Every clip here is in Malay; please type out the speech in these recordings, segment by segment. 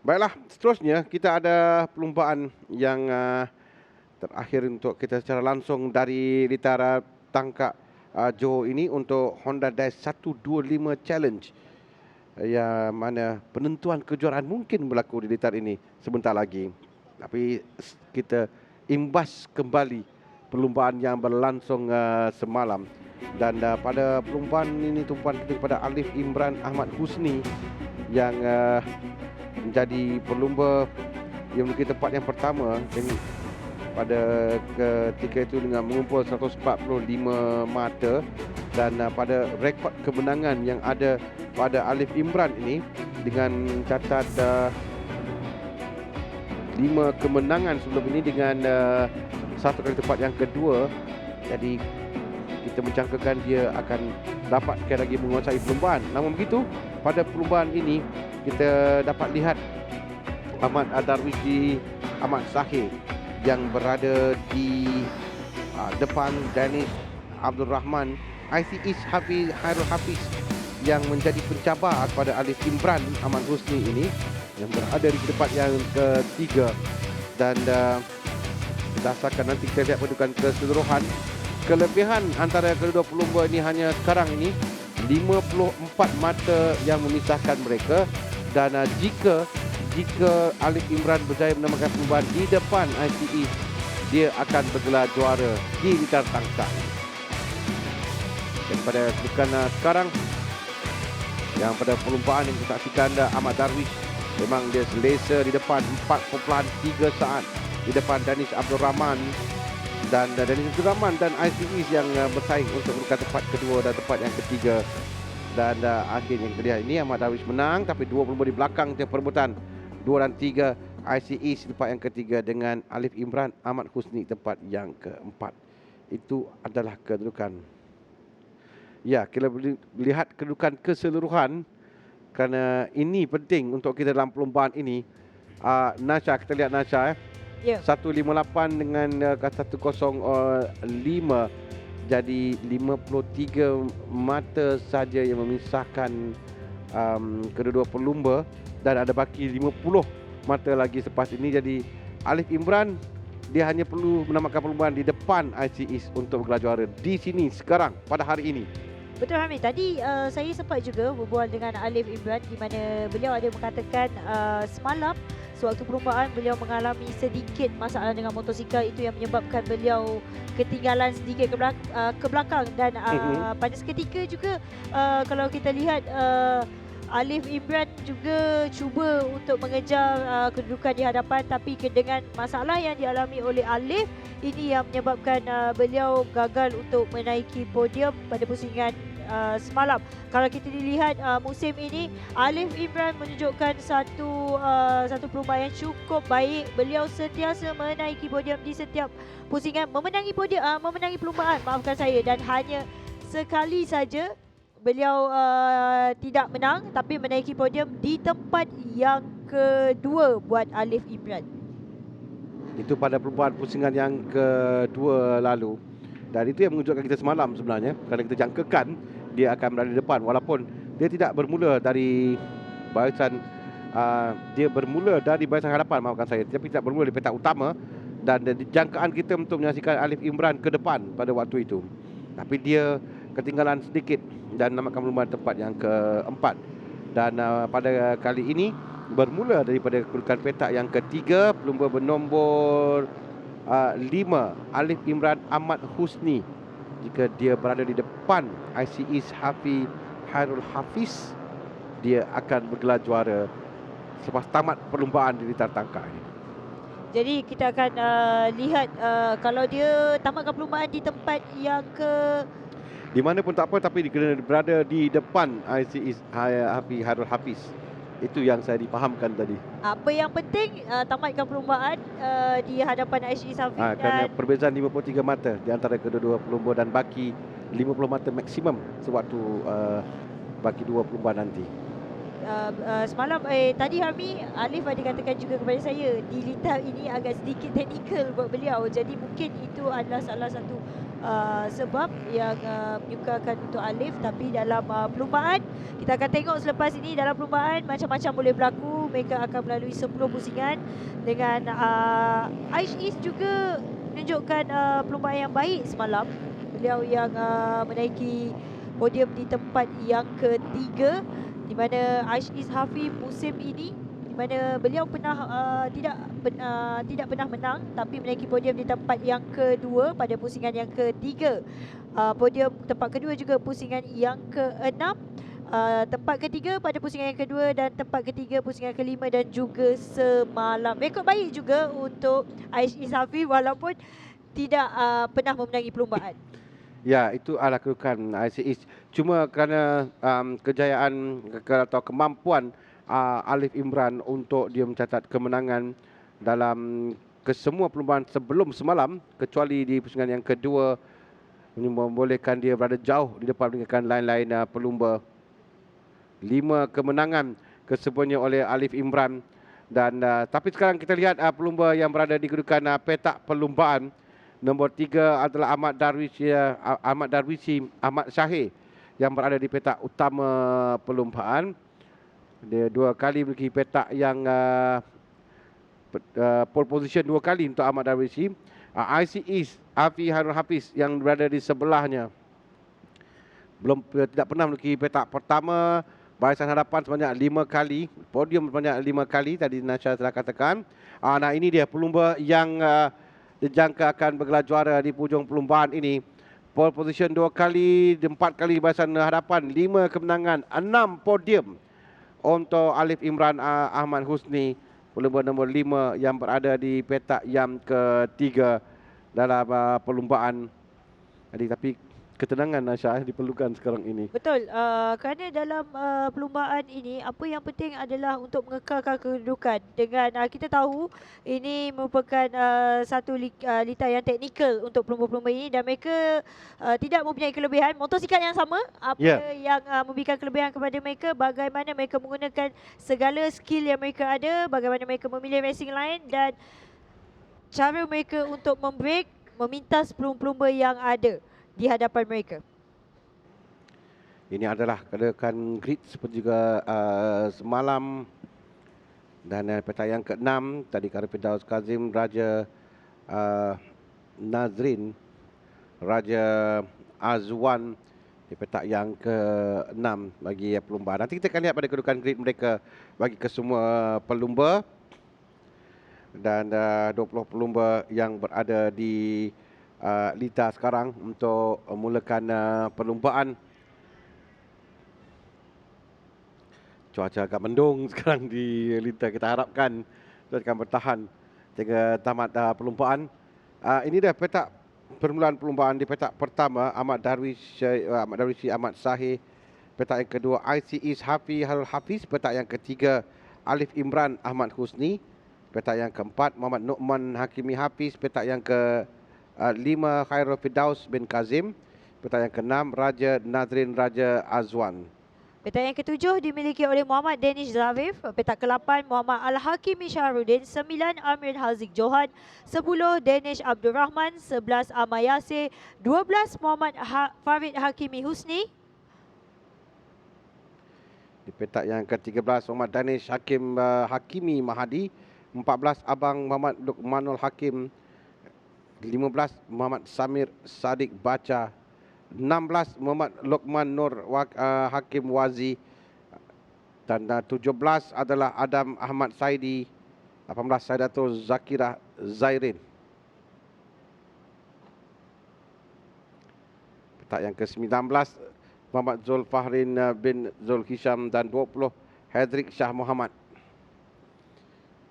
Baiklah, seterusnya kita ada perlumbaan yang terakhir untuk kita secara langsung dari Litara Tangkak Johor ini untuk Honda Dash 125 Challenge, yang mana penentuan kejuaraan mungkin berlaku di Litar ini sebentar lagi. Tapi kita imbas kembali perlumbaan yang berlangsung semalam. Dan pada perlumbaan ini tumpuan kita kepada Alif Imran Ahmad Husni yang menjadi pelumba yang memiliki tempat yang pertama pada ketika itu dengan mengumpul 145 mata. Dan pada rekod kemenangan yang ada pada Alif Imran ini dengan catat 5 kemenangan sebelum ini dengan satu kali tempat yang kedua. Jadi kita mencangkakan dia akan dapat sekali lagi menguasai perlumbaan. Namun begitu, pada perlumbaan ini kita dapat lihat Ahmad Darwishi Ahmad Sahir yang berada di depan Danish Abdul Rahman, IC East Hairul Hafiz yang menjadi pencabar kepada Alif Imran Ahmad Husni ini yang berada di tempat yang ketiga. Dan berdasarkan nanti kita lihat pendudukan keseluruhan, kelebihan antara kedua pelumba ini hanya sekarang ini 54 mata yang memisahkan mereka. Dan jika Alif Imran berjaya menamakan perlumbaan di depan ICE, dia akan bergelar juara di Litar Tangkak. Dan pada kedudukan sekarang, yang pada perlumbaan yang kita saksikan, Ahmad Darwish memang dia selesa di depan 4.3 saat di depan Danish Abdul Rahman. Dan Danish Abdul Rahman dan ICE yang bersaing untuk mendudukan tempat kedua dan tempat yang ketiga. Dan akhirnya yang terlihat ini Ahmad Darwish menang, tapi dua pelumba di belakang dia perebutan 2 dan 3. ICE tempat yang ketiga dengan Alif Imran Ahmad Husni tempat yang keempat. Itu adalah kedudukan. Ya, kita lihat kedudukan keseluruhan kerana ini penting untuk kita dalam perlumbaan ini. Nasha, kita lihat Nasha 158 dengan 105. Jadi 53 mata saja yang memisahkan kedua-dua pelumba, dan ada baki 50 mata lagi selepas ini. Jadi Alif Imran dia hanya perlu menamatkan perlumbaan di depan ICE untuk bergelar juara di sini sekarang pada hari ini. Betul Hamid, tadi saya sempat juga berbual dengan Alif Imran di mana beliau ada mengatakan semalam sewaktu perlumbaan beliau mengalami sedikit masalah dengan motosikal, itu yang menyebabkan beliau ketinggalan sedikit ke belakang. Dan pada seketika juga kalau kita lihat Alif Imran juga cuba untuk mengejar kedudukan di hadapan, tapi dengan masalah yang dialami oleh Alif ini yang menyebabkan beliau gagal untuk menaiki podium pada pusingan semalam. Kalau kita dilihat musim ini, Alif Imran menunjukkan satu perlumbaan yang cukup baik. Beliau sentiasa menaiki podium di setiap pusingan, memenangi perlumbaan, maafkan saya, dan hanya sekali saja beliau tidak menang tapi menaiki podium di tempat yang kedua buat Alif Imran. Itu pada perlumbaan pusingan yang kedua lalu. Dan itu yang mengejutkan kita semalam sebenarnya, kerana kita jangkakan dia akan berada di depan walaupun dia tidak bermula dari barisan barisan hadapan, maafkan saya, tapi tidak bermula di petak utama. Dan jangkaan kita untuk menyaksikan Alif Imran ke depan pada waktu itu, tapi dia ketinggalan sedikit dan menamatkan perlumbaan tempat yang keempat. Dan pada kali ini bermula daripada kedudukan petak yang ketiga, pelumba bernombor 5 Alif Imran Ahmad Husni. Jika dia berada di depan ICE Hairul Hafiz, dia akan bergelar juara selepas tamat perlumbaan di Litar Tangkak ini. Jadi kita akan lihat kalau dia tamatkan perlumbaan di tempat yang di mana pun tak apa, tapi dia kena berada di depan ICE Hairul Hafiz. Itu yang saya dipahamkan tadi. Apa yang penting tamatkan perlumbaan di hadapan ICE Hafiz. Kerana perbezaan 53 mata di antara kedua-dua pelumba dan baki 50 mata maksimum sewaktu baki dua perlumbaan nanti. Semalam tadi Hami, Alif ada katakan juga kepada saya di Litar ini agak sedikit teknikal buat beliau. Jadi mungkin itu adalah salah satu sebab yang menyukarkan untuk Alif. Tapi dalam perlumbaan, kita akan tengok selepas ini dalam perlumbaan macam-macam boleh berlaku. mereka akan melalui 10 pusingan dengan Aish East juga menunjukkan perlumbaan yang baik semalam. Beliau yang menaiki podium di tempat yang ketiga, di mana Aish East Hafiz musim ini di mana beliau pernah tidak pernah menang tapi menaiki podium di tempat yang kedua pada pusingan yang ketiga. Podium tempat kedua juga pusingan yang keenam, tempat ketiga pada pusingan yang kedua dan tempat ketiga pusingan kelima dan juga semalam. Rekod baik juga untuk Aish East Hafiz walaupun tidak pernah memenangi perlumbaan. Ya, itu adalah kedudukan ICE. Cuma kerana kejayaan atau kemampuan Alif Imran untuk dia mencatat kemenangan dalam kesemua perlumbaan sebelum semalam, kecuali di pusingan yang kedua, ini membolehkan dia berada jauh di depan dengan lain-lain pelumba. 5 kemenangan kesemuanya oleh Alif Imran. Dan tapi sekarang kita lihat pelumba yang berada di kedudukan petak perlumbaan. Nombor 3 adalah Ahmad Darwisi Ahmad Syahir yang berada di petak utama perlumbaan. Dia 2 kali memiliki petak yang pole position 2 kali untuk Ahmad Darwisi. IC East Afi Harun Hafiz yang berada di sebelahnya tidak pernah memiliki petak pertama. Barisan hadapan sebanyak 5 kali, podium sebanyak 5 kali tadi Nasha telah katakan. Nah, ini dia pelumba yang dijangka akan bergelar juara di hujung perlumbaan ini. Pole position 2 kali, 4 kali barisan hadapan, 5 kemenangan, 6 podium untuk Alif Imran Ahmad Husni, pelumba nombor 5 yang berada di petak yang ketiga dalam perlumbaan. Jadi tapi ketenangan Nasha diperlukan sekarang ini. Betul, kerana dalam perlumbaan ini apa yang penting adalah untuk mengekalkan kedudukan. Dengan kita tahu ini merupakan satu litar yang teknikal untuk pelumba-pelumba ini dan mereka tidak mempunyai kelebihan. Motosikal yang sama, apa yang memberikan kelebihan kepada mereka, bagaimana mereka menggunakan segala skill yang mereka ada, bagaimana mereka memilih racing line dan cara mereka untuk membreak, memintas pelumba-pelumba yang ada di hadapan mereka. Ini adalah kedudukan grid seperti juga semalam. Dan petak yang ke-6 tadi Firdaus Kazim, Raja Nazrin, Raja Azwan di petak yang ke-6 bagi pelumba. Nanti kita akan lihat pada kedudukan grid mereka bagi kesemua pelumba. Dan 20 pelumba yang berada di litar sekarang untuk mulakan perlumbaan. Cuaca agak mendung sekarang di litar, kita harapkan dia akan bertahan hingga tamat perlumbaan. Ini dah petak permulaan perlumbaan. Di petak pertama Ahmad Darwisi Ahmad Syahir, petak yang kedua IC East Hafi Harul Hafiz, petak yang ketiga Alif Imran Ahmad Husni, petak yang keempat Muhammad Nu'man Hakimi Hafiz, petak yang ke-5 Khairul Firdaus bin Kazim, petak yang ke-6 Raja Nazrin Raja Azwan. Petak yang ke-7 dimiliki oleh Muhammad Danish Zavif, petak ke-8 Muhammad Al-Hakimi Syahrudin, 9 Amir Haziq Johan, 10 Danish Abdul Rahman, 11 Ahmad Yasir, 12 Muhammad Farid Hakimi Husni. Di petak yang ke-13 Muhammad Danish Hakimi Mahadi, 14 Abang Muhammad Luqmanul Hakim, 15 Muhammad Samir Sadiq Baca, 16 Muhammad Luqman Nur Hakim Wazi, dan 17 adalah Adam Ahmad Saidi, 18 Saidatul Zakirah Zairin. Petak yang ke-19 Muhammad Zulfahrin bin Zul Hisham dan 20 Hedrik Shah Muhammad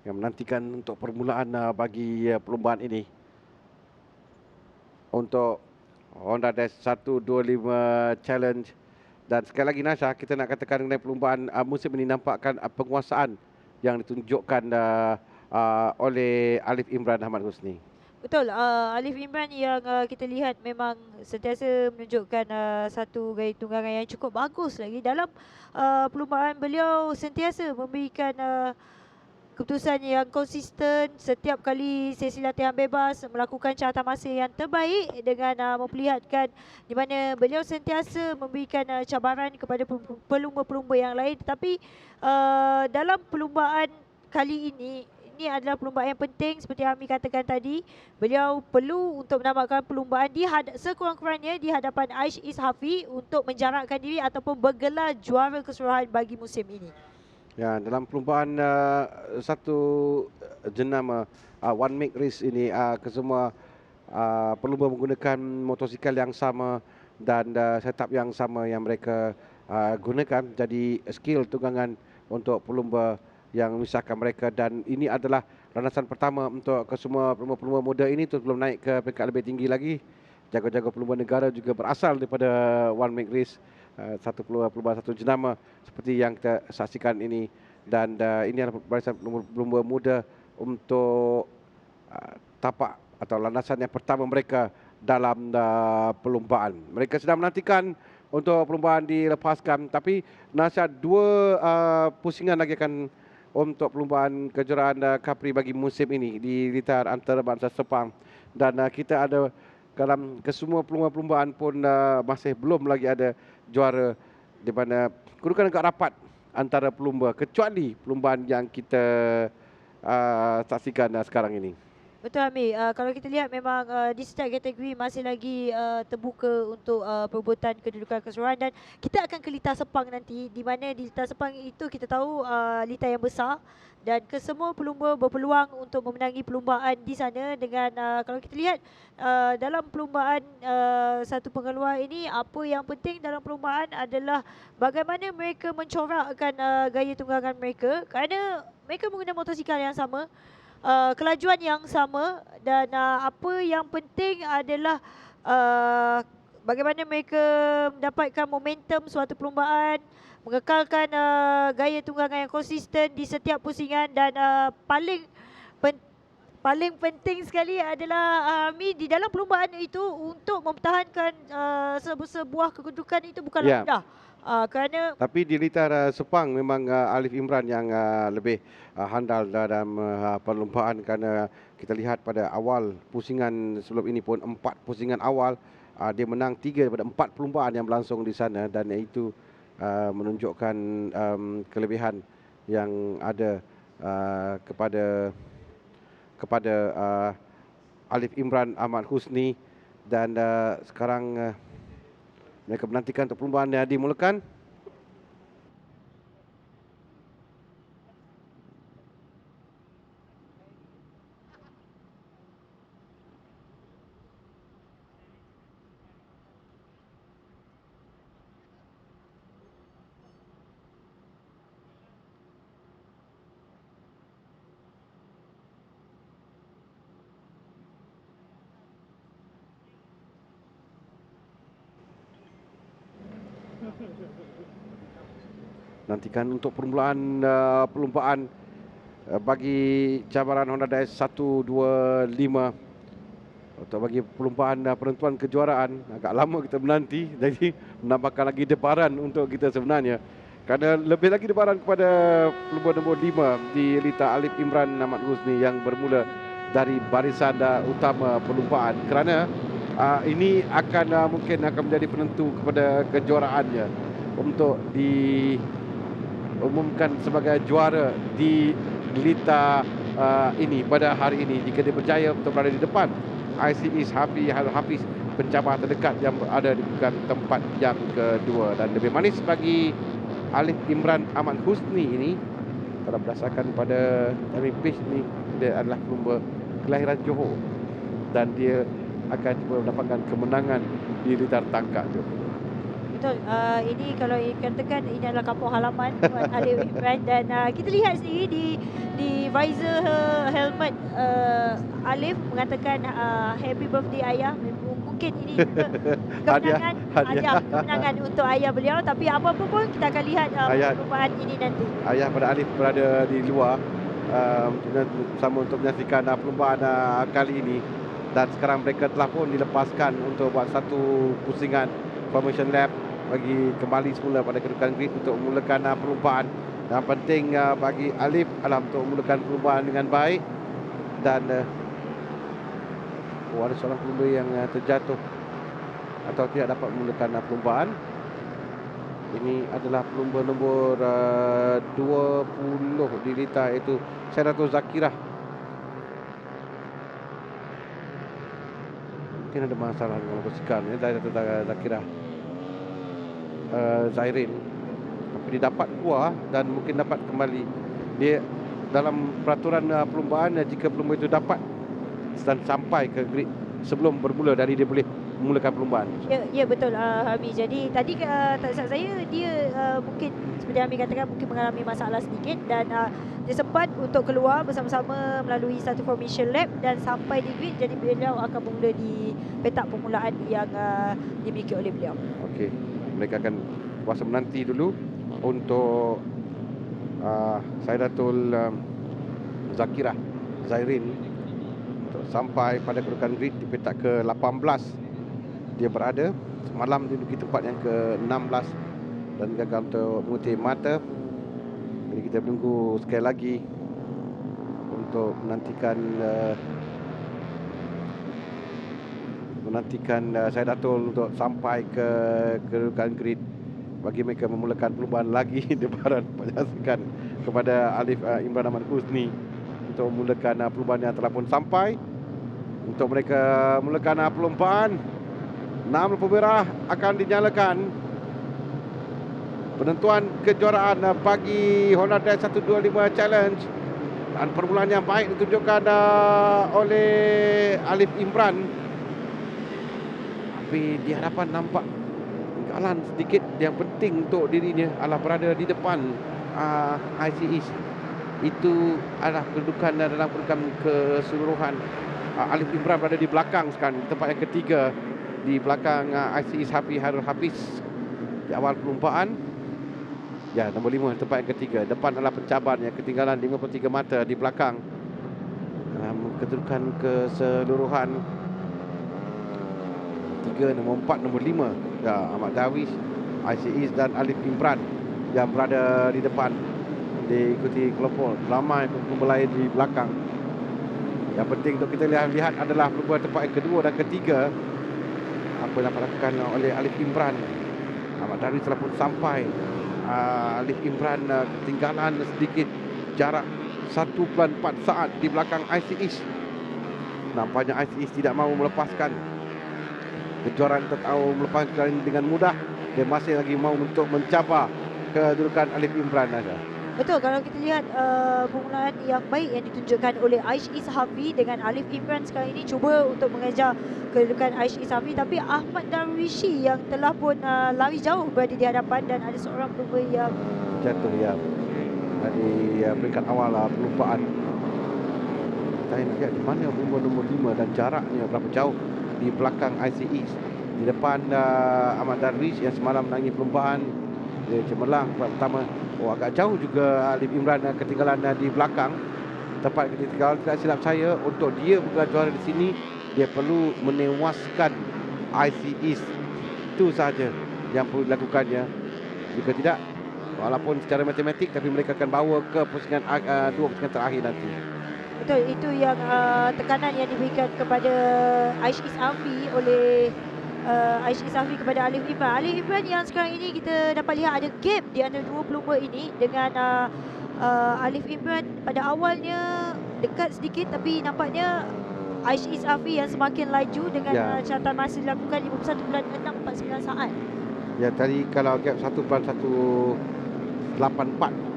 yang menantikan untuk permulaan bagi perlumbaan ini. Untuk Honda Dash 125 Challenge. Dan sekali lagi Nasha, kita nak katakan mengenai perlumbaan musim ini nampakkan penguasaan yang ditunjukkan oleh Alif Imran Ahmad Husni. Betul, Alif Imran yang kita lihat memang sentiasa menunjukkan satu gaya tunggangan yang cukup bagus lagi. Dalam perlumbaan beliau sentiasa memberikan keputusan yang konsisten setiap kali sesi latihan bebas, melakukan carta masa yang terbaik dengan memperlihatkan di mana beliau sentiasa memberikan cabaran kepada pelumba-pelumba yang lain. Tetapi dalam perlumbaan kali ini adalah perlumbaan yang penting seperti yang Ami katakan tadi. Beliau perlu untuk menamatkan perlumbaan sekurang-kurangnya di hadapan Aish Ishafi untuk menjarakkan diri ataupun bergelar juara keseluruhan bagi musim ini. Ya, dalam perlumbaan satu jenama one make race ini, kesemua pelumba menggunakan motosikal yang sama dan setup yang sama yang mereka gunakan. Jadi skill tunggangan untuk pelumba yang memisahkan mereka, dan ini adalah landasan pertama untuk kesemua pelumba-pelumba muda ini untuk belum naik ke peringkat lebih tinggi lagi. Jago-jago pelumba negara juga berasal daripada one make race. Satu pelumba satu jenama seperti yang kita saksikan ini, dan ini adalah barisan pelumba muda untuk tapak atau landasan yang pertama mereka dalam perlumbaan. Mereka sedang menantikan untuk perlumbaan dilepaskan, tapi nasihat dua pusingan lagi akan untuk perlumbaan kejuaraan Capri bagi musim ini di litar antarabangsa Sepang, dan kita ada dalam kesemua perlumbaan pun masih belum lagi ada juara, di mana kedudukan agak rapat antara pelumba, kecuali perlumbaan yang kita saksikan sekarang ini. Betul Amir, kalau kita lihat memang di setiap kategori masih lagi terbuka untuk perebutan kedudukan keseluruhan, dan kita akan ke litar Sepang nanti, di mana di litar Sepang itu kita tahu litar yang besar dan kesemua pelumba berpeluang untuk memenangi perlumbaan di sana. Dengan kalau kita lihat dalam perlumbaan satu pengeluar ini, apa yang penting dalam perlumbaan adalah bagaimana mereka mencorakkan gaya tunggangan mereka, kerana mereka menggunakan motosikal yang sama, kelajuan yang sama, dan apa yang penting adalah bagaimana mereka mendapatkan momentum suatu perlumbaan, mengekalkan gaya tunggangan yang konsisten di setiap pusingan, dan paling penting sekali adalah di dalam perlumbaan itu untuk mempertahankan sebuah kedudukan itu bukanlah mudah. Kerana tapi di litar Sepang memang Alif Imran yang lebih handal dalam perlumbaan, kerana kita lihat pada awal pusingan sebelum ini pun 4 pusingan awal dia menang 3 daripada 4 perlumbaan yang berlangsung di sana, dan itu menunjukkan kelebihan yang ada kepada Alif Imran Ahmad Husni, dan sekarang mereka menantikan untuk perlumbaan yang dimulakan. Nantikan untuk permulaan perlumbaan bagi cabaran Honda DS 125 untuk bagi perlumbaan penentuan kejuaraan. Agak lama kita menanti, jadi menambahkan lagi debaran untuk kita sebenarnya, kerana lebih lagi debaran kepada pelumba nombor 5 di litar Alif Imran Ahmad Husni yang bermula dari barisan utama perlumbaan, kerana ini akan mungkin akan menjadi penentu kepada kejuaraannya untuk diumumkan sebagai juara di litar ini pada hari ini. Jika dia berjaya untuk berada di depan ICE Hafiz, pencabar terdekat yang berada di tempat yang kedua, dan lebih manis bagi Alif Imran Ahmad Husni ini kalau berdasarkan pada timing pace ni, dia adalah pelumba kelahiran Johor dan dia akan cuba mendapatkan kemenangan di litar tangkap tu. Betul, ini kalau katakan ini adalah kampung halaman buat Alif Imran, dan kita lihat sendiri di visor helmet Alif mengatakan happy birthday ayah. Mungkin ini kemenangan untuk ayah beliau, tapi apa-apa pun kita akan lihat perlumbaan ini nanti. Ayah pada Alif berada di luar sama untuk menyaksikan perlumbaan kali ini, dan sekarang mereka telah pun dilepaskan untuk buat satu pusingan formation lap bagi kembali semula pada kedudukan grid untuk memulakan perlumbaan. Yang penting bagi Alif adalah untuk memulakan perlumbaan dengan baik. Dan ada seorang pelumba yang terjatuh atau tidak dapat memulakan perlumbaan. Ini adalah pelumba nombor 20 di Lita, iaitu Saidatul Zakirah. Mungkin ada masalah dengan motosikal ni, Saidatul Zakirah Zairin. Tapi dia dapat keluar dan mungkin dapat kembali. Dia dalam peraturan perlumbaan, jika pelumba itu dapat dan sampai ke grid sebelum bermula dari dia boleh memulakan perlumbaan. Ya betul Hami. Jadi tadi tak silap saya dia mungkin seperti Hami katakan mungkin mengalami masalah sedikit dan dia sempat untuk keluar bersama-sama melalui satu formation lap dan sampai di grid. Jadi beliau akan bermula di petak permulaan yang dimiliki oleh beliau. Okey, mereka akan puasa menanti dulu untuk Saidatul Zakirah Zairin untuk sampai pada kedudukan grid di petak ke-18. Dia berada semalam dia duduki tempat yang ke-16 dan gagal untuk mengutip mata. Jadi kita menunggu sekali lagi untuk menantikan Saidatul untuk sampai ke kedudukan grid bagi mereka memulakan perlumbaan lagi di depan menyaksikan kepada Alif Imran Ahmad Husni untuk memulakan perlumbaan yang telah pun sampai. Untuk mereka mulakan perlumbaan, 6 lampu merah akan dinyalakan. Penentuan kejuaraan bagi Honda Dash 125 Challenge, dan permulaan yang baik ditunjukkan oleh Alif Imran. Tapi di hadapan nampak ketinggalan sedikit. Yang penting untuk dirinya adalah berada di depan IC East. Itu adalah kedudukan dalam kedudukan keseluruhan. Alif Imran berada di belakang sekarang, di tempat yang ketiga, di belakang IC East Harul Hafiz di awal perlumbaan. Ya, nombor 5 tempat yang ketiga. Depan adalah pencabarnya, ketinggalan 53 mata di belakang. Kedudukan keseluruhan 3, nombor 4, nombor 5 ya, Ahmad Darwish, IC East dan Alif Imran yang berada di depan, diikuti kelompok ramai pelumba lain di belakang. Yang penting untuk kita lihat adalah pelumba tempat yang kedua dan ketiga apa yang dilakukan oleh Alif Imran. Ahmad Darwish telah pun sampai. Alif Imran ketinggalan sedikit, jarak 1.4 saat di belakang IC East. Nampaknya IC East tidak mahu melepaskan kejuaraan, tak tahu melepaskan dengan mudah. Dia masih lagi mahu untuk mencabar kedudukan Alif Imran ada. Betul, kalau kita lihat permulaan yang baik yang ditunjukkan oleh Aish Ishafi dengan Alif Imran sekarang ini cuba untuk mengejar kedudukan Aish Ishafi, tapi Ahmad Darwishi yang telah pun lari jauh berada di hadapan dan ada seorang pelumba yang jatuh ya dari peringkat awal perlumbaan. Kita lihat di mana pelumba nombor 5 dan jaraknya berapa jauh di belakang IC East. Di depan Ahmad Darwish yang semalam menangi perlumbaan, dia cemerlang pertama. Agak jauh juga Alif Imran ketinggalan di belakang. Tempat ketinggalan, tidak silap saya, untuk dia bukan juara di sini, dia perlu menewaskan IC East. Itu sahaja yang perlu dilakukannya. Jika tidak, walaupun secara matematik, tapi mereka akan bawa ke pusingan dua pusingan terakhir nanti. Betul, itu yang tekanan yang diberikan kepada Aish Ishafi oleh Aish Ishafi kepada Alif Imran. Alif Imran yang sekarang ini kita dapat lihat ada gap di antara dua pelumba ini dengan Alif Imran pada awalnya dekat sedikit, tapi nampaknya Aish Ishafi yang semakin laju dengan catatan masa dilakukan 51.649 saat. Ya, tadi kalau gap 1.184,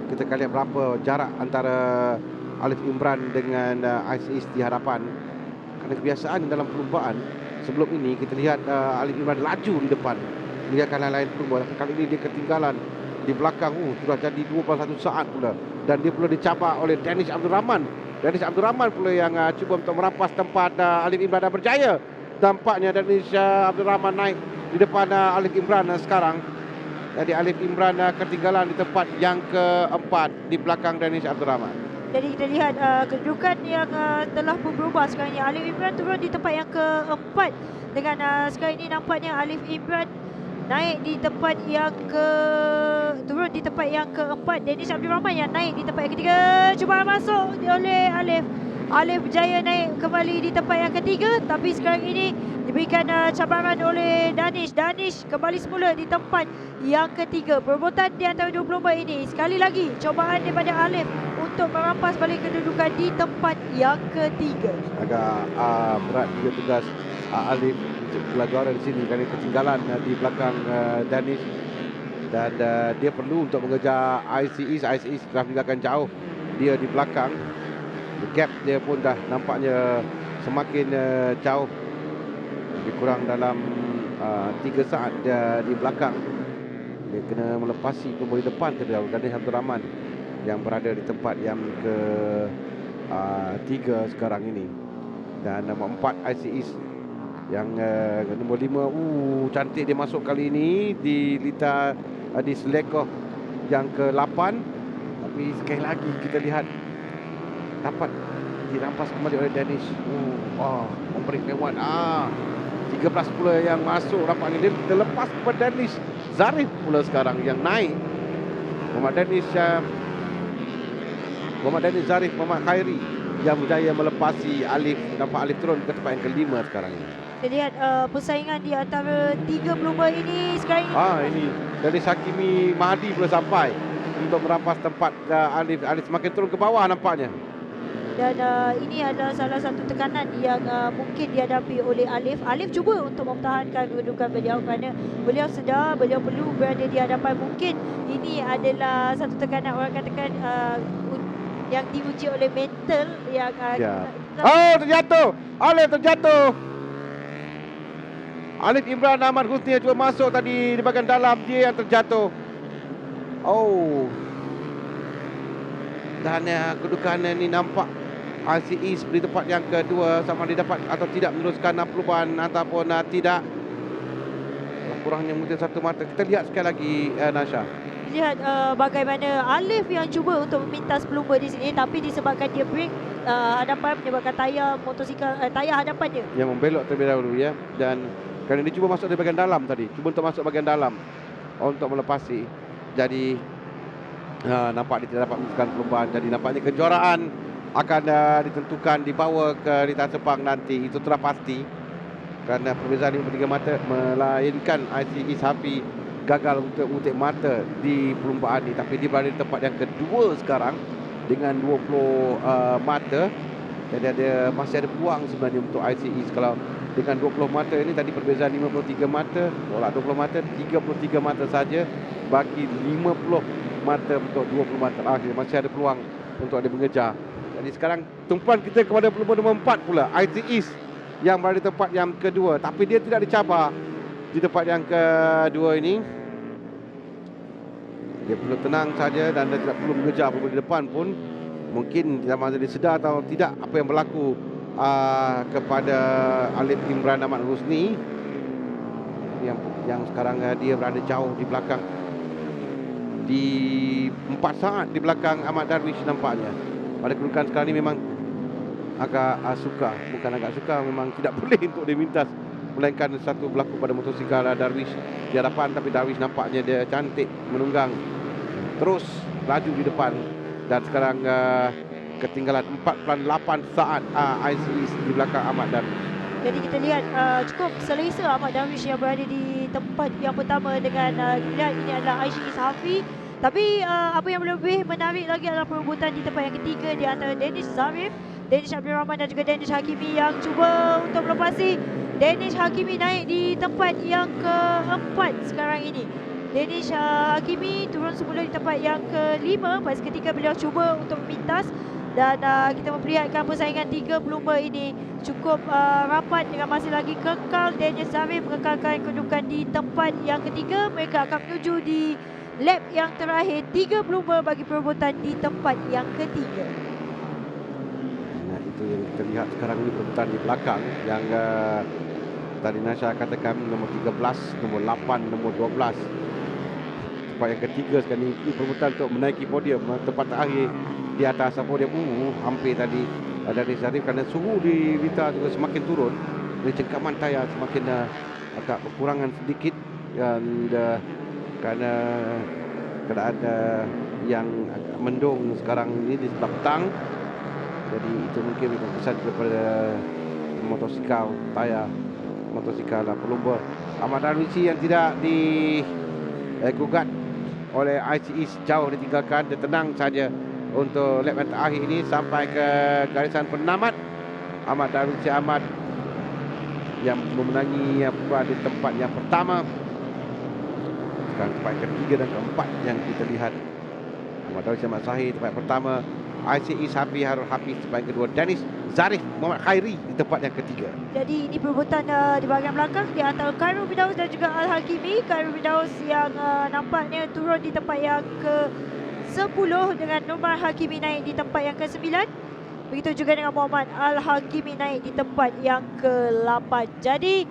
kita akan lihat berapa jarak antara Alif Imran dengan IC di hadapan. Kerana kebiasaan dalam perlumbaan sebelum ini kita lihat Alif Imran laju di depan, lihatkan lain pelumba. Kali ini dia ketinggalan di belakang. Sudah jadi 21 saat pula, dan dia pula dicabar oleh Danish Abdul Rahman. Danish Abdul Rahman pula yang cuba untuk merampas tempat Alif Imran, dan berjaya. Tampaknya Danish Abdul Rahman naik di depan Alif Imran sekarang. Jadi Alif Imran ketinggalan di tempat yang keempat di belakang Danish Abdul Rahman. Jadi kita lihat kedudukan yang telah pun berubah sekarang ini. Alif Imran turun di tempat yang keempat dengan sekarang ini nampaknya Alif Imran naik di tempat yang turun di tempat yang keempat. Danish Abdul Rahman yang naik di tempat yang ketiga. Cubaan masuk oleh Alif. Alif berjaya naik kembali di tempat yang ketiga, tapi sekarang ini diberikan cabaran oleh Danish. Danish kembali semula di tempat yang ketiga. Perebutan di antara dua pelumba ini. Sekali lagi cobaan daripada Alif untuk merampas balik kedudukan di tempat yang ketiga. Agak berat juga tugas Alif untuk gelar juara di sini kerana ketinggalan di belakang Danish, dan dia perlu untuk mengejar IC East. IC East telah meninggalkan jauh dia di belakang. Gap dia pun dah nampaknya semakin jauh, lebih kurang dalam 3 saat dia di belakang. Dia kena melepasi kembali depan ke Danish Abdul Rahman yang berada di tempat yang ke 3 sekarang ini. Dan nombor 4 IC East yang nombor 5, cantik dia masuk kali ini di litar di selekoh yang ke-8. Tapi sekali lagi kita lihat dapat dirampas kembali oleh Danish. Memberi lewat 13 pula yang masuk. Nampaknya dia terlepas kepada Danish. Zarif pula sekarang yang naik. Muhammad Danish, Zarif, Muhammad Khairi yang berjaya melepasi Alif. Nampak Alif turun ke tempat yang ke-5 sekarang ini. Kita lihat persaingan di antara 3 pelumba ini sekarang ini. Ini Danish Hakimi Mahdi pula sampai untuk merampas tempat Alif. Alif semakin turun ke bawah nampaknya. Dan ini adalah salah satu tekanan yang mungkin dihadapi oleh Alif. Alif cuba untuk mempertahankan kedudukan beliau kerana beliau sedar beliau perlu berada di hadapan. Mungkin ini adalah satu tekanan, orang katakan yang diuji oleh mental yang terjatuh. Alif terjatuh. Alif Imran Ahmad Husni cuba masuk tadi di bahagian dalam, dia yang terjatuh. Dan kedudukan ini nampak IC East di tempat yang kedua, sama dia dapat atau tidak meneruskan perubahan ataupun tidak. Kurangnya mungkin satu mata. Kita lihat sekali lagi Nasha. Lihat bagaimana Alif yang cuba untuk memintas pelumba di sini, tapi disebabkan dia break hadapan, menyebabkan tayar motosikal, tayar hadapan dia yang membelok terlebih dahulu ya. Dan kerana dia cuba masuk dari bahagian dalam tadi, cuba untuk masuk bahagian dalam untuk melepasi. Jadi nampak dia tidak dapat meneruskan perlombaan. Jadi nampaknya kejuaraan akan ditentukan dibawa ke Rita Sepang nanti. Itu telah pasti. Kerana perbezaan 53 mata melainkan IC East Hafi gagal untuk mengutip mata di perlombaan ini. Tapi dia berada di tempat yang kedua sekarang dengan 20 mata. Jadi masih ada peluang sebenarnya untuk IC East. Kalau dengan 20 mata ini tadi perbezaan 53 mata, tolak 20 mata, 33 mata saja bagi 50 mata untuk 20 mata akhir. Masih ada peluang untuk ada mengejar. Jadi sekarang tumpuan kita kepada pelumba nombor 4 pula, IC East yang berada di tempat yang kedua. Tapi dia tidak dicabar di tempat yang kedua ini. Dia perlu tenang saja dan dia tidak perlu mengejar pelumba di depan pun. Mungkin tidak mahu sedar atau tidak apa yang berlaku kepada Alif Imran Ahmad Husni yang sekarang dia berada jauh di belakang, di 4 saat di belakang Ahmad Darwish nampaknya. Pada kedudukan sekarang ini memang agak bukan agak suka, memang tidak boleh untuk dimintas, melainkan satu berlaku pada motosikal Darwish di hadapan. Tapi Darwish nampaknya dia cantik menunggang, terus laju di depan. Dan sekarang ketinggalan 4.8 saat IC East di belakang Ahmad Darwish. Jadi kita lihat cukup selesa Ahmad Darwish yang berada di tempat yang pertama dengan kita lihat ini adalah IC East Hafi. Tapi apa yang lebih menarik lagi adalah perebutan di tempat yang ketiga di antara Danish Zarif, Danish Abdul Rahman dan juga Danish Hakimi yang cuba untuk melepasi. Danish Hakimi naik di tempat yang keempat sekarang ini. Danish Hakimi turun semula di tempat yang kelima pada ketika beliau cuba untuk memintas. Dan kita memperlihatkan persaingan 3 pelumba ini cukup rapat dengan masih lagi kekal. Danish Zarif mengekalkan kedudukan di tempat yang ketiga. Mereka akan menuju di lap yang terakhir, 3 pelumba bagi perebutan di tempat yang ketiga. Nah, itu yang kita lihat sekarang ini perebutan di belakang yang tadi Nasha katakan nombor 13, nombor 8, nombor 12. Tempat yang ketiga sekarang ini perebutan untuk menaiki podium. Tempat terakhir di atas podium hampir tadi dari Zarif kerana suhu di Rita juga semakin turun. Jadi cengkaman tayar semakin agak berkurangan sedikit. Dan kerana keadaan yang agak mendung sekarang ini di sebelah petang. Jadi itu mungkin kesan kepada motosikal tayar motosikal pelumba Ahmad Darwishi yang tidak digugat oleh ICE, jauh ditinggalkan. Dia tenang saja untuk lap yang terakhir ini sampai ke garisan penamat. Ahmad Darwishi Ahmad yang memenangi di tempat yang pertama. Sekarang tempat yang ketiga dan keempat yang kita lihat. Ahmad Darwishi Ahmad Sahih tempat yang pertama, ICE Safi Harul Hafiz tempat yang kedua, Danis Zarif Muhammad Khairi di tempat yang ketiga. Jadi ini perebutan di bahagian belakang di antara Khairul Firdaus dan juga Al-Hakimi. Khairul Firdaus yang nampaknya turun di tempat yang ke-10 dengan Nurman Hakimi naik di tempat yang ke-9. Begitu juga dengan Muhammad Al-Hakimi naik di tempat yang ke-8. Jadi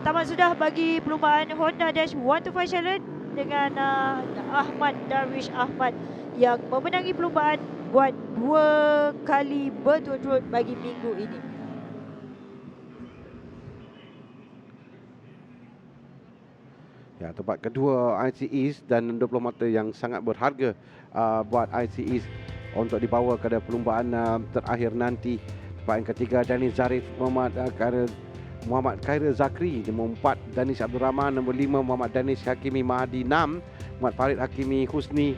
tamat sudah bagi perlumbaan Honda Dash 125 Challenge dengan Ahmad Darwish Ahmad yang memenangi perlumbaan buat 2 kali berturut-turut bagi minggu ini. Ya, tempat kedua ICE dan 20 mata yang sangat berharga buat ICE untuk dibawa ke perlumbaan terakhir nanti. Tempat yang ketiga, Danis Zarif Muhammad Khairul Zakri. Nombor 4, Danis Abdul Rahman. Nombor 5, Muhammad Danis Hakimi Mahdi. 6, Muhammad Farid Hakimi Husni.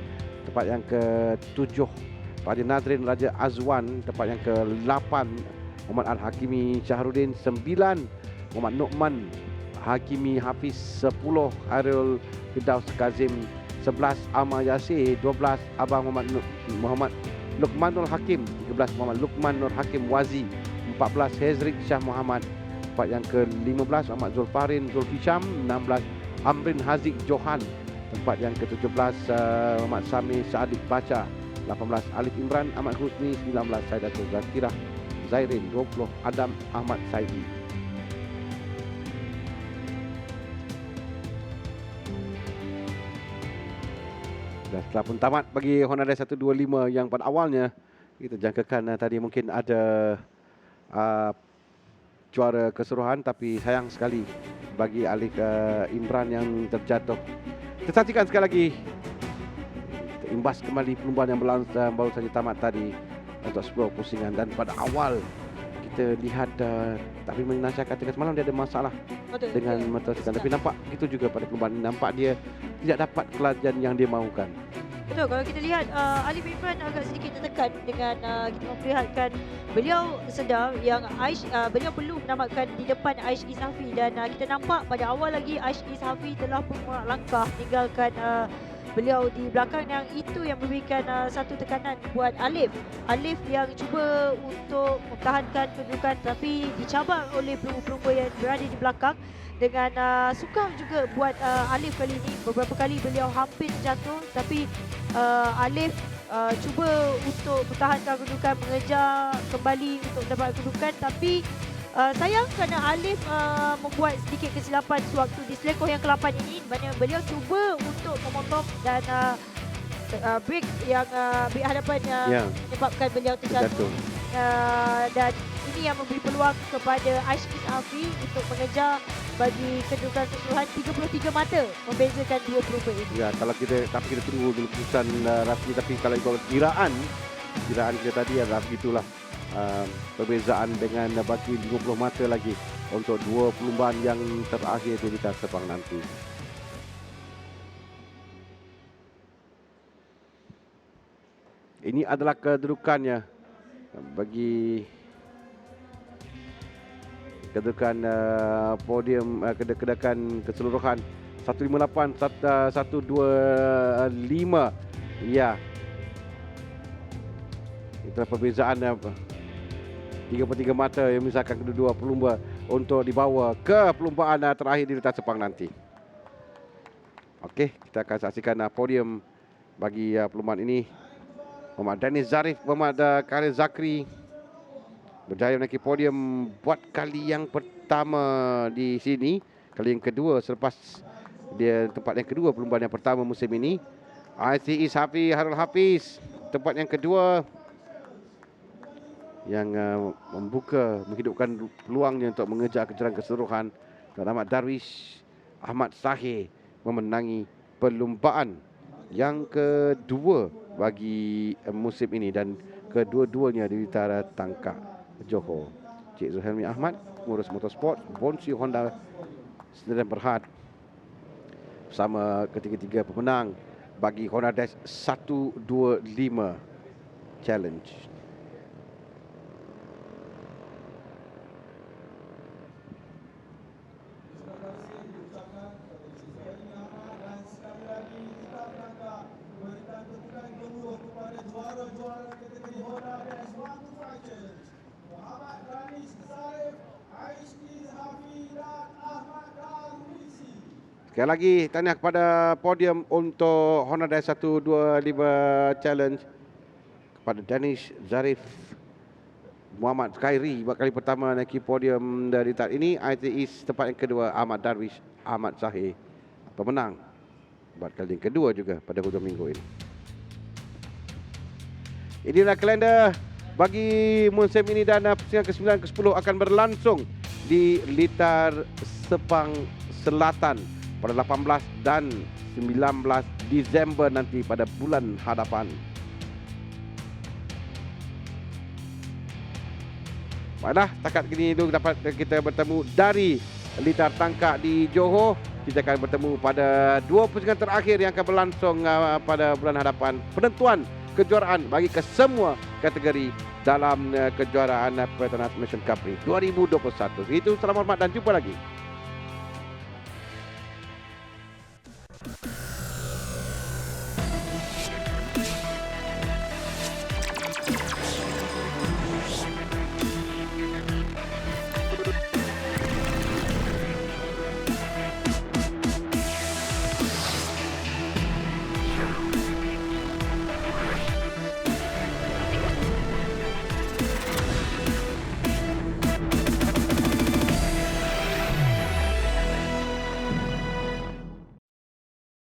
Tempat yang ke-7, Raja Nazrin Raja Azwan. Tempat yang ke-8, Muhammad Al-Hakimi Syahrudin. 9, Muhammad Nu'man Hakimi Hafiz. 10, Khairul Firdaus Kazim. 11, Ahmad Yasir. 12, Abang Muhammad Luqmanul Hakim. 13, Muhammad Luqman Nur Hakim Wazi. 14, Hezrik Shah Muhammad. Tempat yang ke-15, Ahmad Zulfarin Zulfisham. 16, Amrin Haziq Johan. Tempat yang ke-17, Muhammad Sami Saadik Baca. 18, Alif Imran Ahmad Husni. 19, Saidatul Zakirah Zairin. 20, Adam Ahmad Saidi. Dan setelah pun tamat bagi Honda Dash 125 yang pada awalnya kita jangkakan tadi mungkin ada juara keseluruhan, tapi sayang sekali bagi Alif Imran yang terjatuh. Kita saksikan sekali lagi imbas kembali perlumbaan yang baru saja tamat tadi untuk 10 pusingan. Dan pada awal kita lihat tapi Nasha katakan semalam dia ada masalah dengan motosikal, tapi nampak itu juga pada perlumbaan ini, nampak dia tidak dapat kelajuan yang dia mahukan. Betul, kalau kita lihat Alif Imran agak sedikit tertekan dengan kita memperlihatkan beliau sedar yang beliau perlu menamatkan di depan Aish Isafi, dan kita nampak pada awal lagi Aish Isafi telah pun melangkah tinggalkan beliau di belakang, yang itu yang memberikan satu tekanan buat Alif yang cuba untuk mempertahankan kedudukan tapi dicabar oleh pelumba-pelumba yang berada di belakang. Dengan sukar juga buat Alif kali ini, beberapa kali beliau hampir jatuh, tapi Alif cuba untuk mempertahankan kedudukan, mengejar kembali untuk mendapat kedudukan, tapi sayang kerana Alif membuat sedikit kesilapan sewaktu di selekoh yang ke-8 ini, mana beliau cuba untuk memotong dan break yang break hadapan menyebabkan beliau terjatuh. Dan ini yang memberi peluang kepada Aish Isafi untuk mengejar bagi kedudukan keseluruhan 33 mata membezakan dua pelumba ini. Ya, kalau kita tunggu dulu keputusan Rafi, tapi kalau ikut kiraan kita tadi adalah begitulah perbezaan dengan bagi 50 mata lagi untuk dua perlumbaan yang terakhir di lintas Sepang nanti. Ini adalah kedudukannya bagi kedudukan podium kedudukan keseluruhan 158 125. Ya, itulah perbezaan 33 mata yang memisahkan kedua pelumba untuk dibawa ke perlumbaan terakhir di lintas Sepang nanti. Okey, kita akan saksikan podium bagi perlumbaan ini. Muhammad Danis Zarif, Muhammad Khairul Zakri berjaya menaiki podium buat kali yang pertama di sini. Kali yang kedua selepas dia tempat yang kedua perlumbaan yang pertama musim ini. ICE Safi Harul Hafiz tempat yang kedua yang menghidupkan peluangnya untuk mengejar kejuaraan keseluruhan. Dan Ahmad Darwish Ahmad Sahih memenangi perlumbaan yang kedua bagi musim ini dan kedua-duanya di Litara Tangkak Johor. Cik Zulhelmi Ahmad, pengurus motorsport Bonsi Honda Sdn Bhd bersama ketiga-tiga pemenang bagi Honda Dash 125 Challenge. Sekali lagi tahniah kepada podium untuk Honda Dash 125 Challenge kepada Danish Zarif Muhammad Khairi buat kali pertama naiki podium dari tahap ini. ITE tempat yang kedua Ahmad Darwish Ahmad Zahir pemenang buat kali yang kedua juga pada hujung minggu ini. Inilah kalender bagi musim ini dan pusingan ke-9 ke-10 akan berlangsung di Litar Sepang Selatan pada 18 dan 19 Disember nanti pada bulan hadapan. Baiklah, setakat kini itu dapat kita bertemu dari Litar Tangkak di Johor. Kita akan bertemu pada 2 pusingan terakhir yang akan berlangsung pada bulan hadapan. Penentuan kejuaraan bagi kesemua kategori dalam kejuaraan Petronas Mission Cup 2021. Itu selamat hormat dan jumpa lagi.